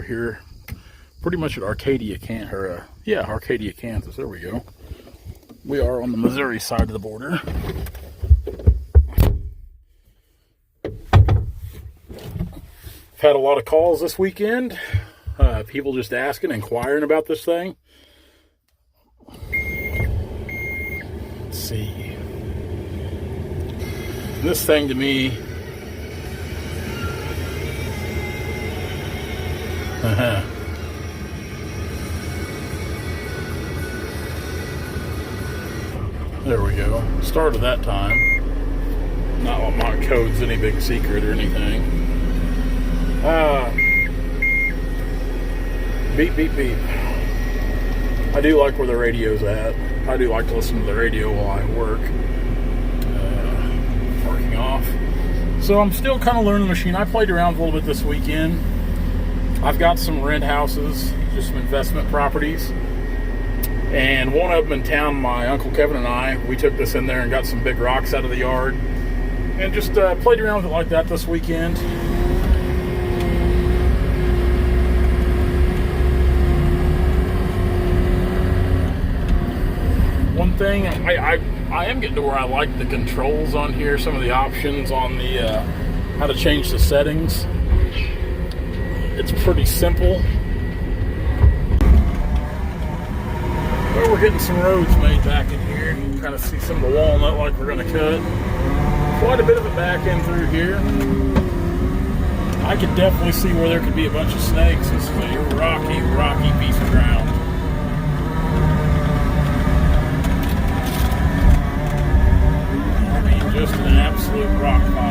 here, pretty much at Arcadia, Arcadia, Kansas. There we go. We are on the Missouri side of the border. I've had a lot of calls this weekend. People just asking, inquiring about this thing. Let's see. This thing to me, there we go. Started that time. Not what my code's any big secret or anything. Beep, beep, beep. I do like where the radio's at. I do like to listen to the radio while I work. Parking off. So I'm still kind of learning the machine. I played around a little bit this weekend. I've got some rent houses, just some investment properties. And one of them in town, my Uncle Kevin and I, we took this in there and got some big rocks out of the yard. And just played around with it like that this weekend. One thing, I am getting to where I like the controls on here, some of the options on the how to change the settings. It's pretty simple. But we're getting some roads made back in here. You can kind of see some of the walnut like we're going to cut. Quite a bit of it back in through here. I could definitely see where there could be a bunch of snakes. This is a rocky piece of ground. I mean, just an absolute rock pile.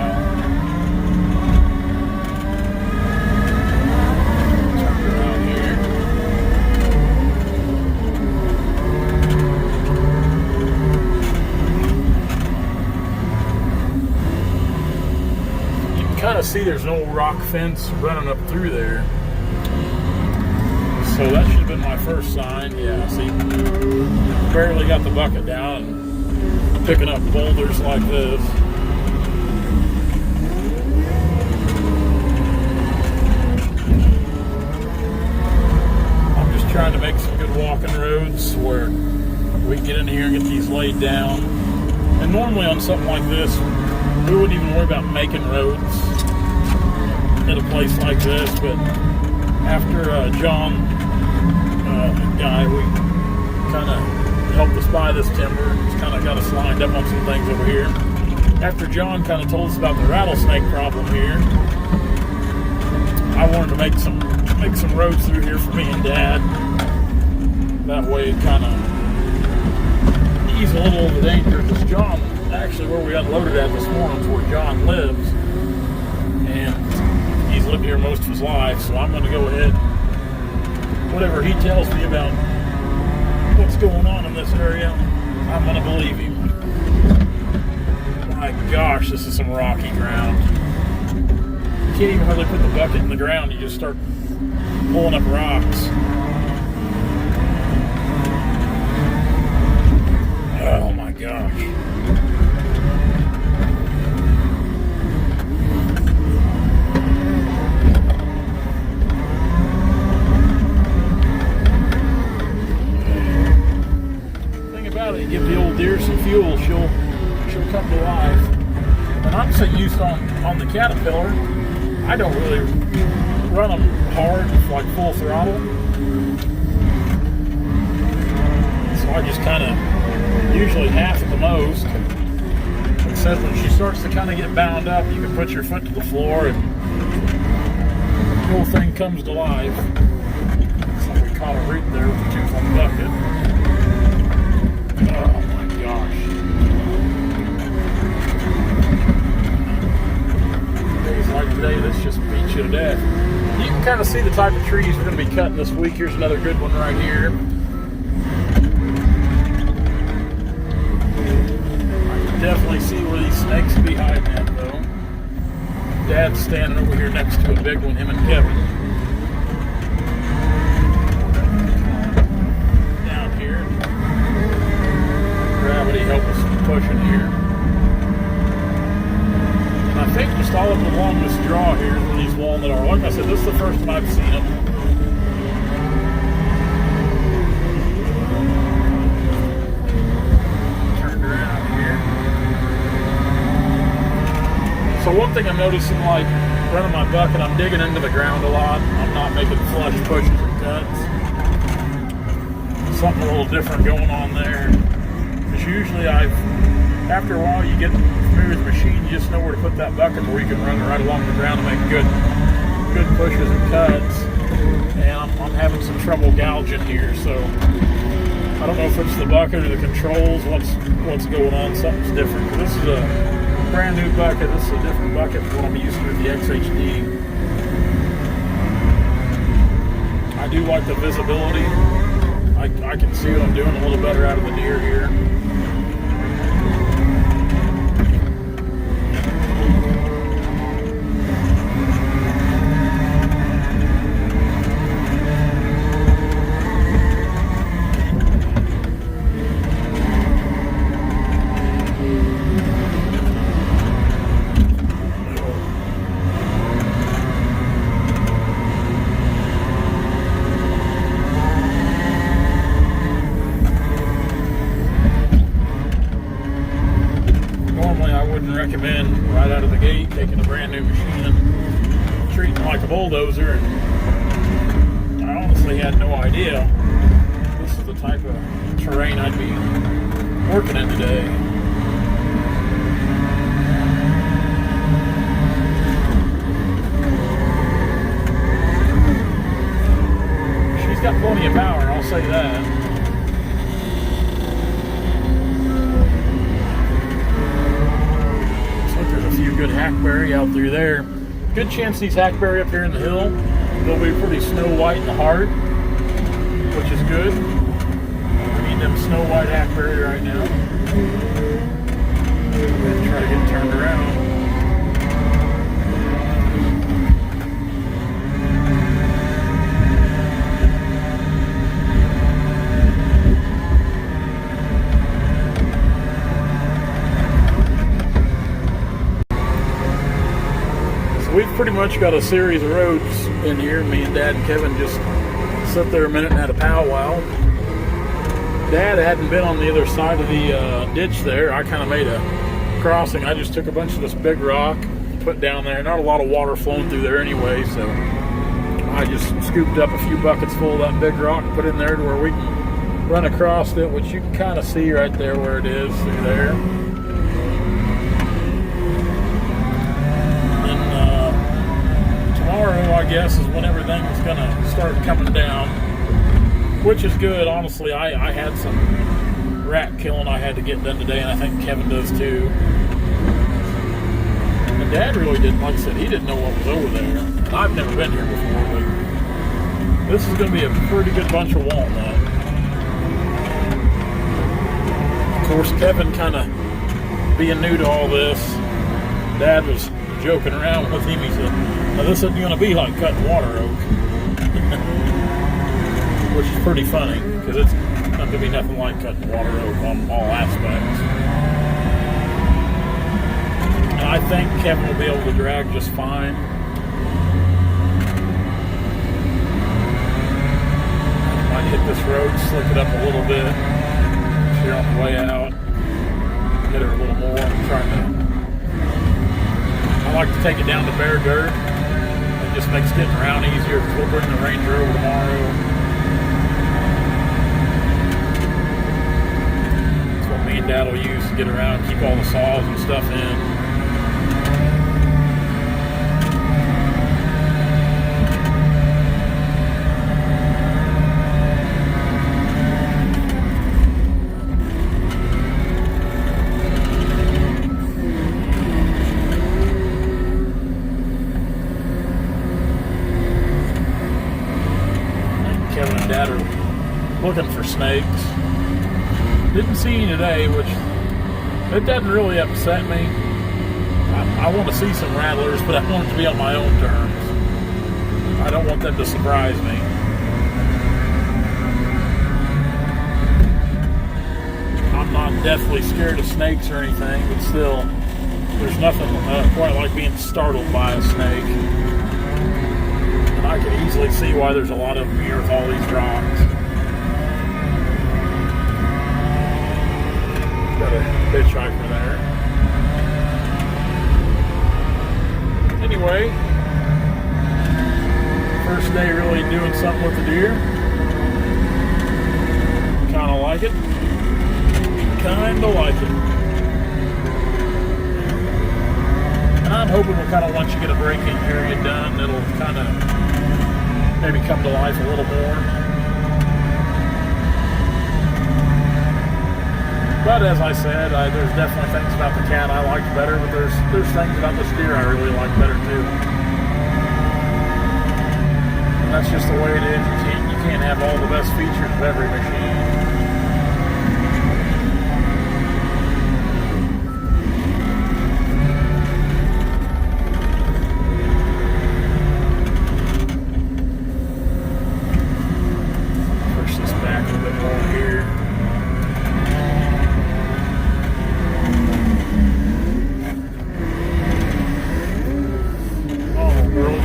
Kind of see there's an old rock fence running up through there, so that should have been my first sign. Yeah, see, barely got the bucket down and picking up boulders like this. I'm just trying to make some good walking roads where we can get in here and get these laid down. And normally on something like this, we wouldn't even worry about making roads at a place like this, but after John guy, we kind of helped us buy this timber. He's kind of got us lined up on some things over here. After John kind of told us about the rattlesnake problem here, I wanted to make some roads through here for me and Dad. That way it kind of ease a little of the danger, because John, actually where we unloaded at this morning is where John lives, and he's lived here most of his life, so I'm going to go ahead, whatever he tells me about what's going on in this area, I'm going to believe him. My gosh, this is some rocky ground. You can't even hardly put the bucket in the ground, you just start pulling up rocks. Oh my gosh. You give the old deer some fuel, she'll come to life. And I'm so used on the Caterpillar, I don't really run them hard, like full throttle. So I just kind of, usually half at the most. Except when she starts to kind of get bound up, you can put your foot to the floor and the whole thing comes to life. Looks like we caught a root there with the tooth on the bucket. Oh my gosh. Days like today, this just beats you to death. You can kind of see the type of trees we're going to be cutting this week. Here's another good one right here. I can definitely see where these snakes will be hiding at, though. Dad's standing over here next to a big one, him and Kevin. Gravity help us pushing here. And I think just all up along this draw here where these walnut are. Like I said, this is the first time I've seen them. thing I'm noticing, like running my bucket, I'm digging into the ground a lot. I'm not making flush pushes and cuts. Something a little different going on there. Because usually after a while you get familiar with the machine, you just know where to put that bucket where you can run right along the ground and make good pushes and cuts. And I'm having some trouble gouging here, so I don't know if it's the bucket or the controls, what's going on. Something's different. This is a brand new bucket. This is a different bucket from what I'm used to with the XHD. I do like the visibility. I can see what I'm doing a little better out of the deer here. Recommend right out of the gate taking a brand new machine and treating it like a bulldozer. And I honestly had no idea this is the type of terrain I'd be working in today. She's got plenty of power, I'll say that. Good hackberry out through there. Good chance these hackberry up here in the hill, they'll be pretty snow white in the heart, which is good. We need them snow white hackberry right now. And try to get turned around. We've pretty much got a series of roads in here. Me and Dad and Kevin just sat there a minute and had a powwow. Dad hadn't been on the other side of the ditch there. I kind of made a crossing. I just took a bunch of this big rock, put down there. Not a lot of water flowing through there anyway, so I just scooped up a few buckets full of that big rock, put in there to where we can run across it, which you can kind of see right there where it is through there. Tomorrow, I guess, is when everything is going to start coming down, which is good. Honestly, I had some rat killing I had to get done today, and I think Kevin does too. And Dad really didn't, like I said, he didn't know what was over there. And I've never been here before, but this is going to be a pretty good bunch of walnut. Of course, Kevin kind of being new to all this, Dad was joking around with him. He said, now this isn't going to be like cutting water oak. Which is pretty funny, because it's not going to be nothing like cutting water oak on all aspects. And I think Kevin will be able to drag just fine. Might hit this road, slick it up a little bit. Here on the way out. Hit her a little more. I'm trying to. I like to take it down to bare dirt. It just makes getting around easier, because we'll bring the Ranger over tomorrow. That's what me and Dad will use to get around, keep all the saws and stuff in. Dad are looking for snakes. Didn't see any today, which it doesn't really upset me. I want to see some rattlers, but I want it to be on my own terms. I don't want them to surprise me. I'm not deathly scared of snakes or anything, but still, there's nothing quite like being startled by a snake. I can easily see why there's a lot of them here with all these rocks. Got a hitchhiker there. Anyway, first day really doing something with the deer. Kind of like it. Kind of like it. And I'm hoping we'll kind of, once you get a break-in period done, it'll kind of maybe come to life a little more. But as I said, there's definitely things about the cat I liked better, but there's things about this deer I really like better too. And that's just the way it is. You can't have all the best features of every machine.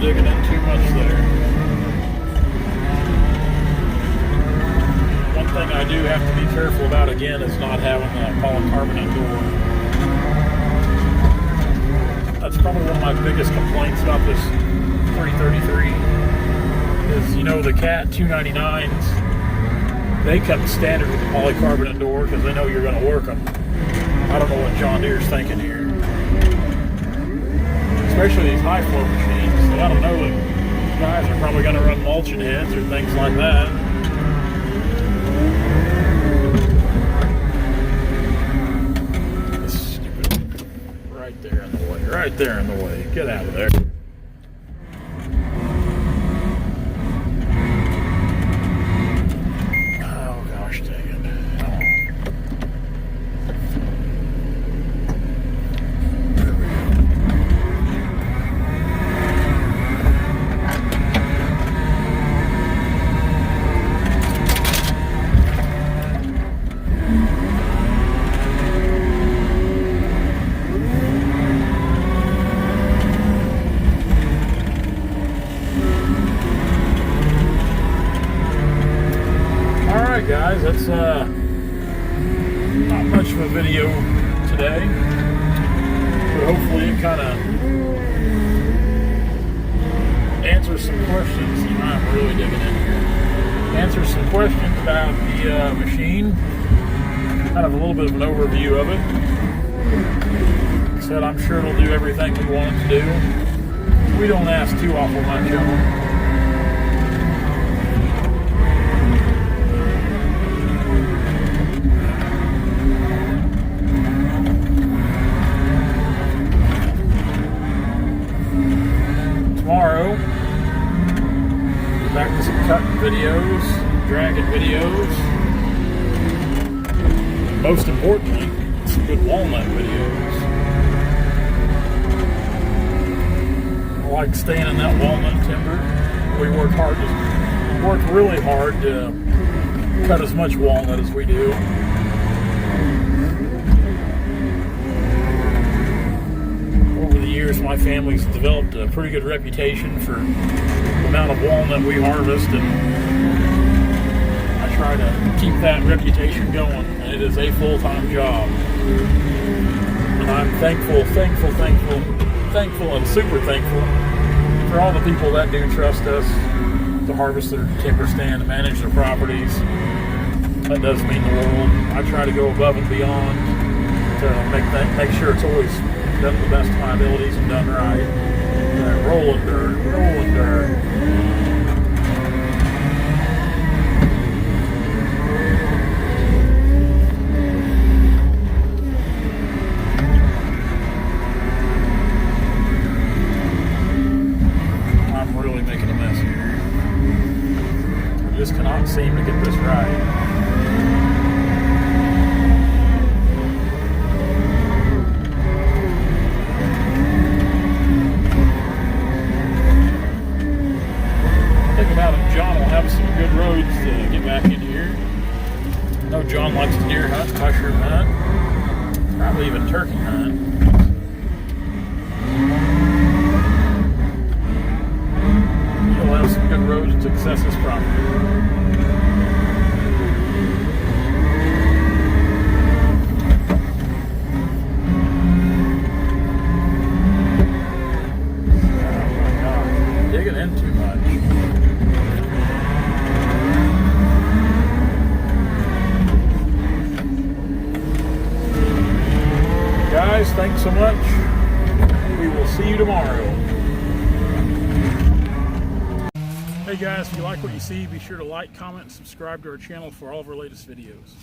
Digging in too much there. One thing I do have to be careful about again is not having the polycarbonate door. That's probably one of my biggest complaints about this 333 is, you know, the Cat 299s, they come standard with the polycarbonate door because they know you're going to work them. I don't know what John Deere's thinking here. Especially these high flow machines. I don't know that guys are probably going to run mulching heads or things like that. This stupid. Right there in the way. Right there in the way. Get out of there. Oh, gosh dang it. Oh. Guys, that's not much of a video today, but hopefully it kind of answers some questions. I'm really digging in here. Answers some questions about the machine, kind of a little bit of an overview of it. Like I said, I'm sure it'll do everything we want it to do. We don't ask too awful much of them. Tomorrow, back to some cutting videos, dragging videos. Most importantly, some good walnut videos. I like staying in that walnut timber. We work really hard to cut as much walnut as we do. Years, my family's developed a pretty good reputation for the amount of walnut we harvest, and I try to keep that reputation going. And it is a full-time job, and I'm thankful, and super thankful for all the people that do trust us to harvest their timber stand, to manage their properties. That does mean the world. I try to go above and beyond to make sure it's always done to the best of my abilities and done right. Rolling dirt. I'm really making a mess here. I just cannot seem to get this right. John will have some good roads to get back in here. I know John likes to deer hunt, mushroom hunt, probably even turkey hunt. He'll have some good roads to access his property. digging in too much. Guys, thanks so much. We will see you tomorrow. Hey guys, if you like what you see, be sure to like, comment, and subscribe to our channel for all of our latest videos.